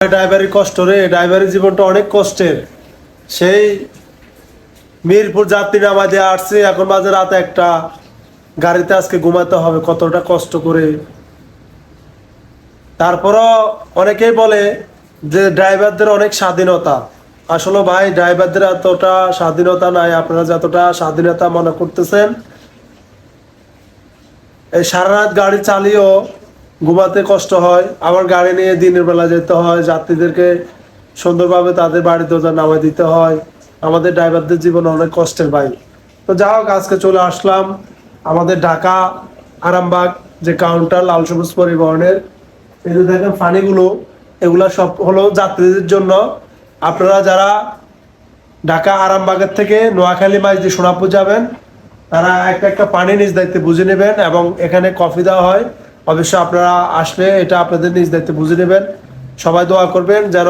ড্রাইভারি কষ্ট রে, ড্রাইভারি জীবনটা অনেক কষ্টের। সেই মিরপুর যাত্রী নামা দিয়ে আসছে, এখন বাজে রাত 1টা, গাড়িতে আজকে ঘুমাতে হবে কতটা কষ্ট করে। তারপরও অনেকেই বলে যে ড্রাইভারদের অনেক স্বাধীনতা। আসলে ভাই ড্রাইভারদের এতটা স্বাধীনতা নাই, আপনারা যতটা স্বাধীনতা মনে করতেছেন। এই সারা রাত গাড়ি চালিয়েও ঘুমাতে কষ্ট হয়, আবার গাড়ি নিয়ে দিনের বেলা যেতে হয়, যাত্রীদেরকে সুন্দরভাবে তাদের বাড়ি দরজা নামায় দিতে হয়। আমাদের ড্রাইভারদের জীবন অনেক কষ্টের ভাই। তো যা হোক, আজকে চলে আসলাম আমাদের ঢাকা আরামবাগ যে কাউন্টার লাল সবুজ পরিবহনের। এই যে দেখেন পানিগুলো, এগুলা সব হলো যাত্রীদের জন্য। আপনারা যারা ঢাকা আরামবাগের থেকে নোয়াখালী মাইজদি সোনাপুর যাবেন, তারা একটা একটা পানি নিজ দায়িত্বে বুঝে নেবেন, এবং এখানে কফি দেওয়া হয়। অবশ্যই আপনারা আসলে এটা আপনাদের নিজ দায়িত্বে বুঝে নেবেন। সবাই দোয়া করবেন যেন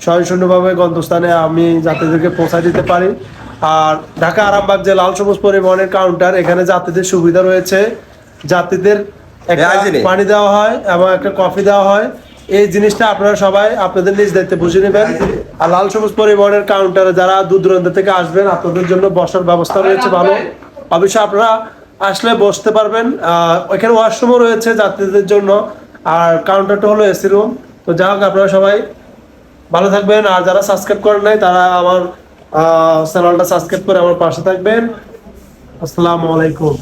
স্বয়ংসম্পূর্ণভাবে গন্তব্যস্থানে আমি যাত্রীদেরকে পৌঁছায় দিতে পারি। আর ঢাকা আরামবাগ যে লাল সবুজ পরিবহনের কাউন্টার, এখানে যাত্রীদের সুবিধা রয়েছে। যাত্রীদের একটা পানি দেওয়া হয় এবং একটা কফি দেওয়া হয়। এই জিনিসটা আপনারা সবাই আপনাদের নিজ দায়িত্বে বুঝে নেবেন। আর লাল সবুজ পরিবহনের কাউন্টারে যারা দূর দূরান্ত থেকে আসবেন, আপনাদের জন্য বসার ব্যবস্থা রয়েছে ভালো। অবশ্যই আপনারা আসলে বসতে পারবেন। ওইখানে ওয়াশরুমও রয়েছে যাত্রীদের জন্য। আর কাউন্টারটা হলো এসি রুম। তো যা হোক, আপনারা সবাই ভালো থাকবেন। আর যারা সাবস্ক্রাইব করেন নাই, তারা আমার চ্যানেলটা সাবস্ক্রাইব করে আমার পাশে থাকবেন। আসসালামু আলাইকুম।